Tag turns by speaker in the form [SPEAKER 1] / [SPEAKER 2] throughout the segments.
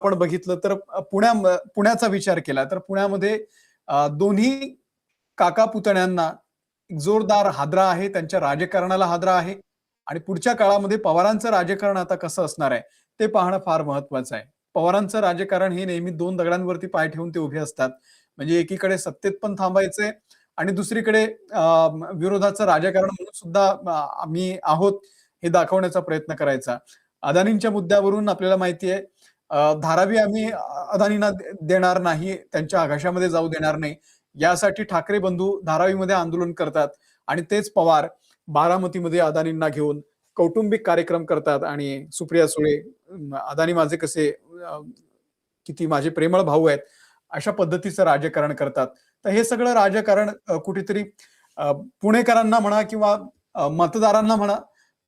[SPEAKER 1] आपण बघितलं तर पुण्याचा विचार केला तर पुण्यामध्ये दोन्ही काका पुतण्यांना जोरदार हादरा आहे. त्यांच्या राजकारणाला हादरा आहे आणि पुढच्या काळामध्ये पवारांचं राजकारण आता कसं असणार आहे, ते पाहणं फार महत्वाचं आहे. पवारांचं राजकारण हे नेहमी 2 दगडांवरती पाय ठेवून ते उभे असतात. म्हणजे एकीकडे सत्तेत पण थांबायचंय आणि दुसरीकडे विरोधाचं राजकारण म्हणून सुद्धा आम्ही आहोत हे दाखवण्याचा प्रयत्न करायचा. अदानींच्या मुद्द्यावरून आपल्याला माहिती आहे धारावी आम्ही अदानींना देणार नाही, त्यांच्या आकाशामध्ये जाऊ देणार नाही. यासाठी ठाकरे बंधू धारावीमध्ये आंदोलन करतात आणि तेच पवार बारामतीमध्ये अदानींना घेऊन कौटुंबिक कार्यक्रम करतात आणि सुप्रिया सुळे अदानी माझे कसे किती माझे प्रेमळ भाऊ आहेत अशा पद्धतीचं राजकारण करतात. तर हे सगळं राजकारण कुठेतरी पुणेकरांना म्हणा किंवा मतदारांना म्हणा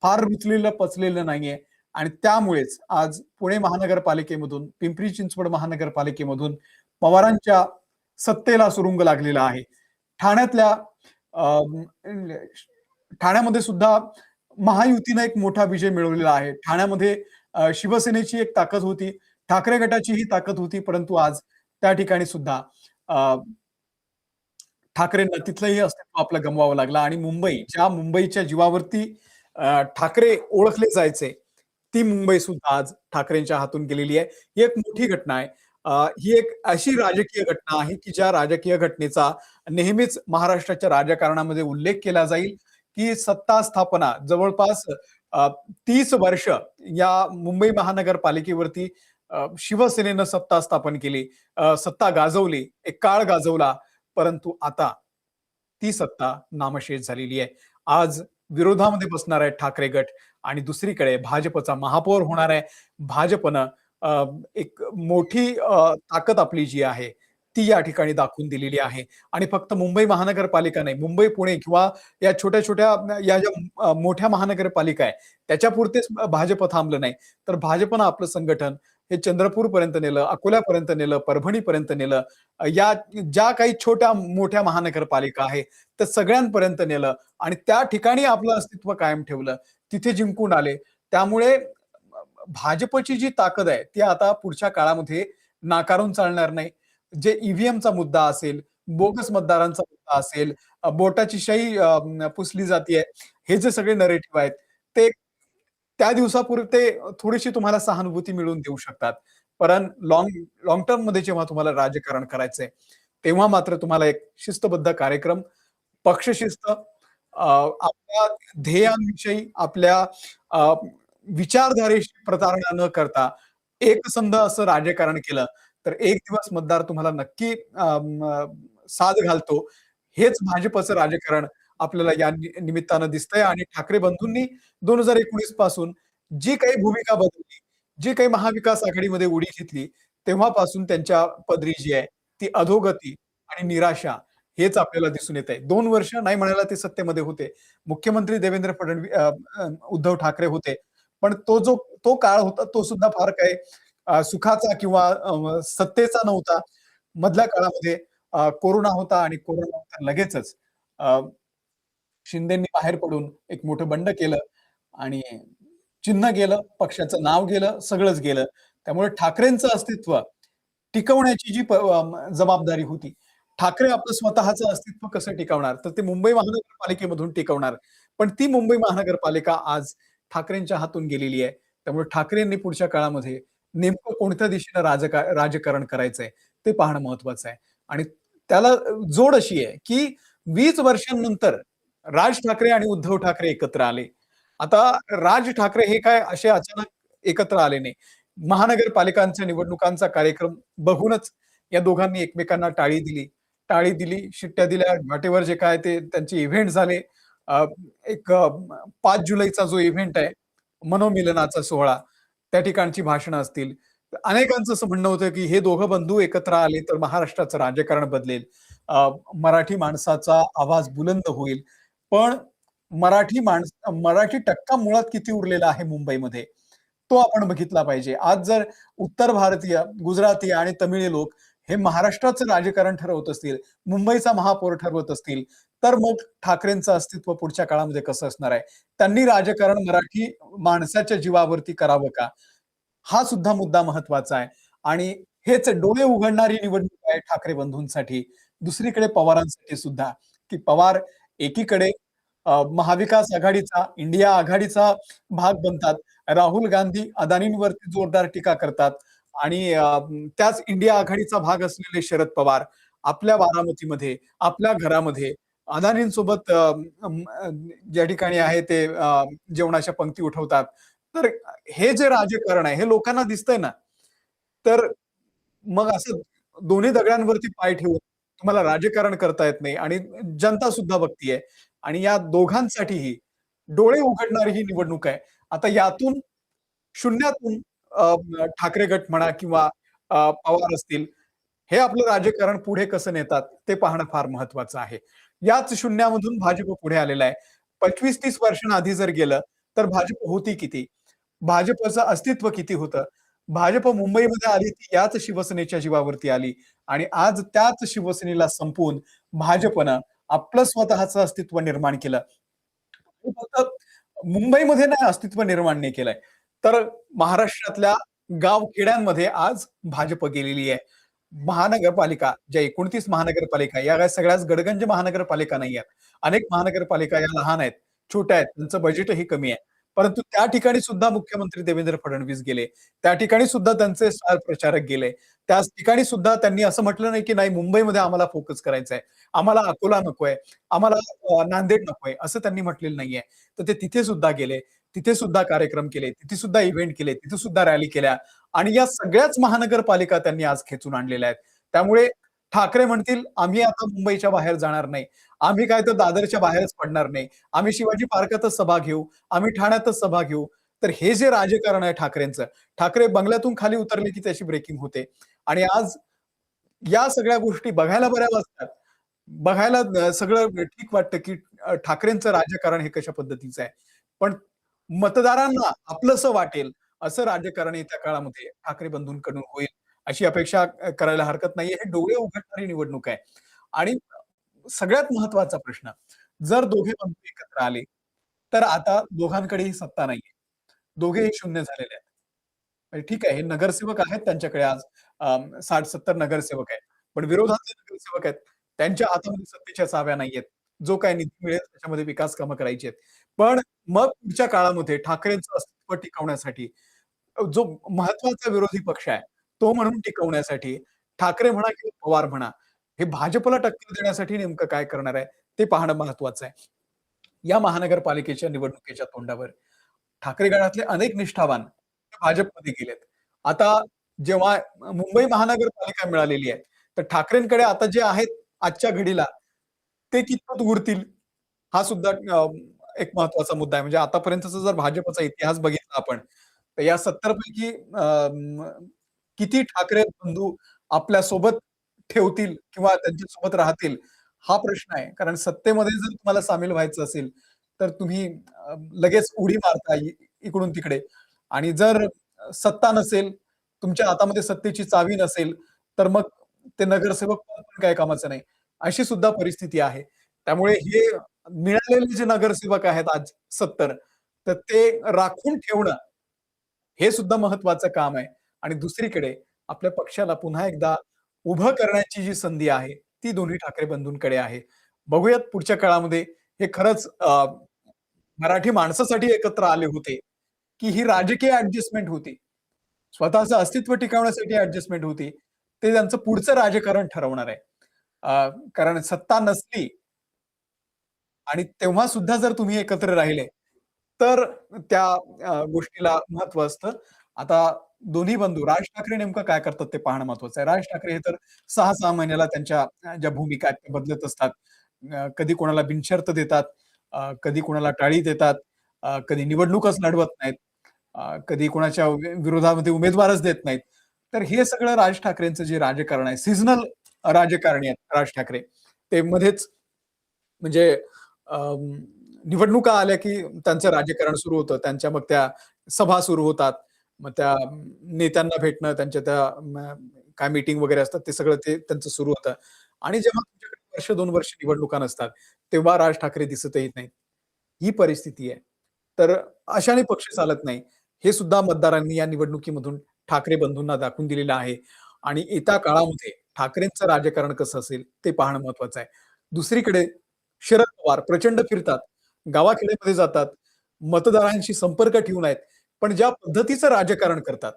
[SPEAKER 1] फार रुचलेलं पचलेलं नाहीये आणि त्यामुळेच आज पुणे महानगरपालिकेमधून पिंपरी चिंचवड महानगरपालिकेमधून पवारांच्या सत्तेला सुरुंग लागलेला आहे. ठाण्यातल्या ठाण्यामध्ये सुद्धा महायुतीनं एक मोठा विजय मिळवलेला आहे. ठाण्यामध्ये शिवसेनेची एक ताकद होती, ठाकरे गटाची ही ताकद होती, परंतु आज त्या ठिकाणी सुद्धा ठाकरेंना तिथलंही अस्तित्व आपलं गमवावं लागलं आणि ज्या मुंबईच्या जीवावरती ठाकरे ओळखले जायचे, ती मुंबई सुद्धा आज ठाकरेंच्या हातून गेलेली आहे. ही एक मोठी घटना आहे. ही एक अशी राजकीय घटना आहे की ज्या राजकीय घटनेचा नेहमीच महाराष्ट्राच्या राजकारणामध्ये उल्लेख केला जाईल की सत्ता स्थापना जवळपास 30 वर्ष या मुंबई महानगरपालिकेवरती शिवसेनेनं सत्ता स्थापन केली, सत्ता गाजवली, एक काळ गाजवला, परंतु आता ती सत्ता नामशेष झालेली आहे. आज विरोधामध्ये बसणार आहे ठाकरे गट आणि दुसरीकडे भाजपचा महापौर होणार आहे. भाजपनं एक मोठी ताकद आपली जी आहे ती या ठिकाणी दाखवून दिलेली आहे आणि फक्त मुंबई महानगरपालिका नाही, मुंबई पुणे किंवा या छोट्या छोट्या या ज्या मोठ्या महानगरपालिका आहे त्याच्यापुरतेच भाजप थांबलं नाही, तर भाजपनं आपलं संघटन हे चंद्रपूर पर्यंत नेलं, अकोल्यापर्यंत नेलं, परभणीपर्यंत नेलं, या ज्या काही छोट्या मोठ्या महानगरपालिका आहे त्या सगळ्यांपर्यंत नेलं आणि त्या ठिकाणी आपलं अस्तित्व कायम ठेवलं, तिथे जिंकून आले. त्यामुळे भाजपची जी ताकद आहे ती आता पुढच्या काळामध्ये नाकारून चालणार नाही. जे ईव्हीएमचा मुद्दा असेल, बोगस मतदारांचा मुद्दा असेल, बोटाची शाई पुसली जाते, हे जे सगळे नरेटिव्ह आहेत ते त्या दिवसापूर्वी ते थोडीशी तुम्हाला सहानुभूती मिळवून देऊ शकतात. पण लॉंग टर्म मध्ये जेव्हा तुम्हाला राजकारण करायचंय तेव्हा मात्र तुम्हाला एक शिस्तबद्ध कार्यक्रम, पक्षशिस्त, आपल्या ध्येयांविषयी आपल्या विचारधारेशी प्रतारणा न करता एकसंध असं राजकारण केलं तर एक दिवस मतदार तुम्हाला नक्की साथ घालतो. हेच भाजपचं राजकारण आपल्याला या निमित्तानं दिसतंय आणि ठाकरे बंधूंनी 2019 पासून जी काही भूमिका बदलली, जी काही महाविकास आघाडीमध्ये उडी घेतली, तेव्हापासून त्यांच्या पदरी जी आहे ती अधोगती आणि निराशा हेच आपल्याला दिसून येत आहे. 2 वर्ष नाही म्हणायला ते सत्तेमध्ये होते. मुख्यमंत्री देवेंद्र फडणवीस उद्धव ठाकरे होते. पण तो काळ होता तो सुद्धा फार काही सुखाचा किंवा सत्तेचा नव्हता. मधल्या काळामध्ये कोरोना होता आणि कोरोना लगेचच शिंदेंनी बाहेर पडून एक मोठं बंड केलं आणि चिन्ह गेलं, पक्षाचं नाव गेलं, सगळंच गेलं. त्यामुळे ठाकरेंचं अस्तित्व टिकवण्याची जी जबाबदारी होती, ठाकरे आपलं स्वतःचं अस्तित्व कसं टिकवणार, तर ते मुंबई महानगरपालिकेमधून टिकवणार. पण ती मुंबई महानगरपालिका आज ठाकरेंच्या हातून गेलेली आहे. त्यामुळे ठाकरेंनी पुढच्या काळामध्ये नेमकं कोणत्या दिशेनं राजकारण करायचंय ते पाहणं महत्वाचं आहे आणि त्याला जोड अशी आहे की 20 वर्षांनंतर राज ठाकरे आणि उद्धव ठाकरे एकत्र आले. आता राज ठाकरे हे काय असे अचानक एकत्र आले नाही. महानगरपालिकांच्या निवडणुकांचा कार्यक्रम बघूनच या दोघांनी एकमेकांना टाळी दिली, शिट्ट्या दिल्या, वाटेवर जे काय ते त्यांचे इव्हेंट झाले. एक 5 जुलैचा जो इव्हेंट आहे मनोमिलनाचा सोहळा, त्या ठिकाणची भाषणं असतील, अनेकांचं असं म्हणणं होतं की हे दोघं बंधू एकत्र आले तर महाराष्ट्राचं राजकारण बदलेल, मराठी माणसाचा आवाज बुलंद होईल. पण मराठी टक्का मुळात किती उरलेला आहे मुंबईमध्ये तो आपण बघितला पाहिजे. आज जर उत्तर भारतीय, गुजराती आणि तमिळी लोक हे महाराष्ट्राचं राजकारण ठरवत असतील, मुंबईचा महापौर ठरवत असतील, तर मग ठाकरेंचं अस्तित्व पुढच्या काळामध्ये कसं असणार आहे? त्यांनी राजकारण मराठी माणसाच्या जीवावरती करावं का? हा सुद्धा मुद्दा महत्वाचा आहे. आणि हेच डोळे उघडणारी निवडणूक आहे ठाकरे बंधूंसाठी. दुसरीकडे पवारांसाठी सुद्धा, की पवार एकीकडे महाविकास आघाडीचा, इंडिया आघाडीचा भाग बनतात. राहुल गांधी अदानींवरती जोरदार टीका करतात आणि त्याच इंडिया आघाडीचा भाग असलेले शरद पवार आपल्या बारामतीमध्ये, आपल्या घरामध्ये अदानींसोबत ज्या ठिकाणी आहे ते जेवणाच्या पंक्ती उठवतात. तर हे जे राजकारण आहे, हे लोकांना दिसतंय ना. तर मग असं दोन्ही दगडांवरती पाय ठेवून तुम्हाला राजकारण करता येत नाही आणि जनता सुद्धा बघतीये आणि या दोघांसाठीही डोळे उघडणारी ही निवडणूक आहे. आता यातून शून्यातून ठाकरे गट म्हणा किंवा पवार असतील, हे आपलं राजकारण पुढे कसं नेतात ते पाहणं फार महत्वाचं आहे. याच शून्यामधून भाजप पुढे आलेला आहे. 25-30 वर्षांआधी जर गेलं, तर भाजप होती किती? भाजपचं अस्तित्व किती होतं? भाजप मुंबईमध्ये आली ती याच शिवसेनेच्या जीवावरती आली आणि आज त्याच शिवसेनेला संपवून भाजपनं आपलं स्वतःचं अस्तित्व निर्माण केलं. हे फक्त मुंबईमध्ये नाही अस्तित्व निर्माण नाही केलंय. तर महाराष्ट्रातल्या गाव-खेड्यांमध्ये आज भाजप गेलेली आहे. महानगरपालिका, ज्या 29 महानगरपालिका या काय सगळ्याच गडगंज महानगरपालिका नाही आहेत. अनेक महानगरपालिका या लहान आहेत, छोट्या आहेत, त्यांचं बजेटही कमी आहे. परंतु त्या ठिकाणी सुद्धा मुख्यमंत्री देवेंद्र फडणवीस गेले. त्या ठिकाणी सुद्धा त्यांचे स्टार प्रचारक गेले. त्याच ठिकाणी सुद्धा त्यांनी असं म्हटलं नाही, की नाही मुंबईमध्ये आम्हाला फोकस करायचा आहे. आम्हाला अकोला नकोय, आम्हाला नांदेड नकोय, असं त्यांनी म्हटलेलं नाहीये. तर ते तिथे सुद्धा गेले. तिथे सुद्धा कार्यक्रम केले, तिथे सुद्धा इव्हेंट केले, तिथे सुद्धा रॅली केल्या आणि या सगळ्याच महानगरपालिका त्यांनी आज खेचून आणलेल्या आहेत. त्यामुळे ठाकरे म्हणतील, "आम्ही आता मुंबईच्या बाहेर जाणार नाही. आम्ही काय तर दादरच्या बाहेरच पडणार नाही. आम्ही शिवाजी पार्कातच सभा घेऊ, आम्ही ठाण्यातच सभा घेऊ." तर हे जे राजकारण आहे ठाकरेंचं, ठाकरे बंगल्यातून खाली उतरले की त्याची ब्रेकिंग होते आणि आज या सगळ्या गोष्टी बघायला बऱ्या वाटतात. बघायला सगळं ठीक वाटतं, की ठाकरेंचं राजकारण हे कशा पद्धतीचं आहे. पण मतदारांना आपलंसं वाटेल, असं राजकारण येत्या काळामध्ये ठाकरे बंधूंकडून होईल, अशी अपेक्षा करायला हरकत नाहीये. हे डोळे उघडणारी निवडणूक आहे. आणि सगळ्यात महत्त्वाचा प्रश्न, जर दोघे बंधू एकत्र आले, तर आता दोघांकडेही सत्ता नाहीये. दोघेही शून्य झालेले आहेत. म्हणजे ठीक आहे, हे नगरसेवक आहेत त्यांच्याकडे आज 60-70 नगरसेवक आहेत. पण विरोधातले नगरसेवक आहेत, त्यांच्या हातामध्ये सत्तेच्या चाव्या नाहीयेत. जो काही निधी मिळेल त्याच्यामध्ये विकास कामं करायची आहेत. पण मग पुढच्या काळामध्ये ठाकरेंचं अस्तित्व टिकवण्यासाठी जो महत्वाचा विरोधी पक्ष आहे, तो म्हणून टिकवण्यासाठी ठाकरे म्हणा किंवा पवार म्हणा, हे भाजपला टक्कर देण्यासाठी नेमकं काय करणार आहे, ते पाहणं महत्वाचं आहे. या महानगरपालिकेच्या निवडणुकीच्या तोंडावर ठाकरे गटातले अनेक निष्ठावान ते भाजपमध्ये गेलेत. आता जेव्हा मुंबई महानगरपालिका मिळालेली आहे, तर ठाकरेंकडे आता जे आहेत आजच्या घडीला, ते कितपत उरतील? हा सुद्धा एक महत्त्वाचा मुद्दा आहे. म्हणजे आतापर्यंतचा जर भाजपचा इतिहास बघितला आपण, तर या 70 पैकी किती ठाकरे बंधू आपल्या सोबत ठेवतील किंवा त्यांच्यासोबत राहतील, हा प्रश्न आहे. कारण सत्तेमध्ये जर तुम्हाला सामील व्हायचं असेल, तर तुम्ही लगेच उडी मारता इकडून तिकडे आणि जर सत्ता नसेल, तुमच्या हातामध्ये सत्तेची चावी नसेल, तर मग ते नगरसेवक पण काही कामाचं नाही. अशी सुद्धा परिस्थिती आहे. त्यामुळे हे मिळालेले जे नगरसेवक आहेत आज 70 तर ते राखून ठेवणं हे सुद्धा महत्वाचं काम आहे. आणि दुसरीकडे आपल्या पक्षाला पुन्हा एकदा उभं करण्याची जी संधी आहे, ती दोन्ही ठाकरे बंधूंकडे आहे. बघूयात पुढच्या काळामध्ये हे खरंच मराठी माणसासाठी एकत्र आले होते, की ही राजकीय ॲडजस्टमेंट होती. स्वतःचं अस्तित्व टिकवण्यासाठी ॲडजस्टमेंट होती. ते त्यांचं पुढचं राजकारण ठरवणार आहे. कारण सत्ता नसली आणि तेव्हा सुद्धा जर तुम्ही एकत्र राहिले, तर त्या गोष्टीला महत्त्व असतं. आता दोन्ही बंधू राज ठाकरे नेमकं काय करतात ते पाहणं महत्त्वाचं आहे. राज ठाकरे हे तर 6-6 महिन्याला त्यांच्या ज्या भूमिका आहेत त्या बदलत असतात. कधी कोणाला बिनशर्त देतात, कधी कोणाला टाळी देतात, कधी निवडणूकच लढवत नाहीत, कधी कोणाच्या विरोधामध्ये उमेदवारच देत नाहीत. तर हे सगळं राज ठाकरेंचं जे राजकारण आहे, सीझनल राजकारणी आहेत राज ठाकरे. ते मध्येच म्हणजे निवडणुका आल्या की त्यांचं राजकारण सुरू होतं. त्यांच्या मग त्या सभा सुरू होतात. मग त्या नेत्यांना भेटणं, त्यांच्या त्या काय मीटिंग वगैरे असतात, ते सगळं ते त्यांचं सुरू होतं. आणि जेव्हा तुमच्याकडे वर्ष 2 वर्ष निवडणुका नसतात, तेव्हा राज ठाकरे दिसतही नाहीत. ही परिस्थिती आहे. तर अशाने पक्ष चालत नाही. हे सुद्धा मतदारांनी या निवडणुकीमधून ठाकरे बंधूंना दाखवून दिलेला आहे आणि येत्या काळामध्ये ठाकरेंचं राजकारण कसं असेल ते पाहणं महत्वाचं आहे. दुसरीकडे शरद पवार प्रचंड फिरतात, गावाखेड्यामध्ये जातात, मतदारांशी संपर्क ठेवून आहेत. पण ज्या पद्धतीचं राजकारण करतात,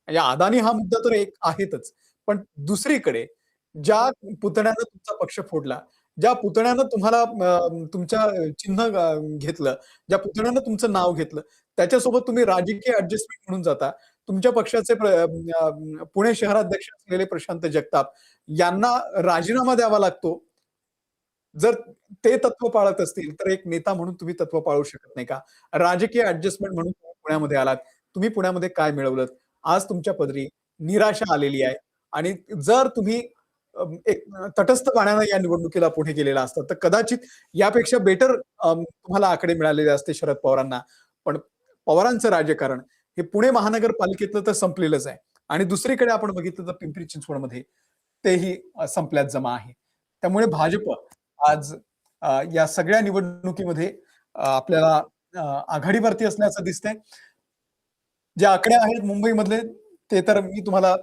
[SPEAKER 1] म्हणजे अदानी हा मुद्दा तर एक आहेतच. पण दुसरीकडे ज्या पुतण्यानं तुमचा पक्ष फोडला, ज्या पुतण्यानं तुम्हाला तुमच्या चिन्ह घेतलं, ज्या पुतण्यानं तुमचं नाव घेतलं, त्याच्यासोबत तुम्ही राजकीय ॲडजस्टमेंट म्हणून जाता. तुमच्या पक्षाचे पुणे शहराध्यक्ष असलेले प्रशांत जगताप यांना राजीनामा द्यावा लागतो. जर ते तत्व पाळत असतील, तर एक नेता म्हणून तुम्ही तत्व पाळू शकत नाही का? राजकीय ॲडजस्टमेंट म्हणून तुम्ही पुण्यामध्ये आलात. तुम्ही पुण्यामध्ये काय मिळवलत? आज तुमच्या पदरी निराशा आलेली आहे आणि जर तुम्ही एक तटस्थपणानं या निवडणुकीला पुढे गेलेला असतात, तर कदाचित यापेक्षा बेटर तुम्हाला आकडे मिळालेले असते शरद पवारांना. पण पवारांचं राजकारण हे पुणे महानगरपालिकेतलं तर संपलेलंच आहे आणि दुसरीकडे आपण बघितलं तर पिंपरी चिंचवडमध्ये तेही संपल्यात जमा आहे. त्यामुळे भाजप आज या सगळ्या निवडणुकीमध्ये आपल्याला आघाडीवरती असल्याचं दिसतंय. जे आकडे आहेत मुंबईमधले ते तर मी तुम्हाला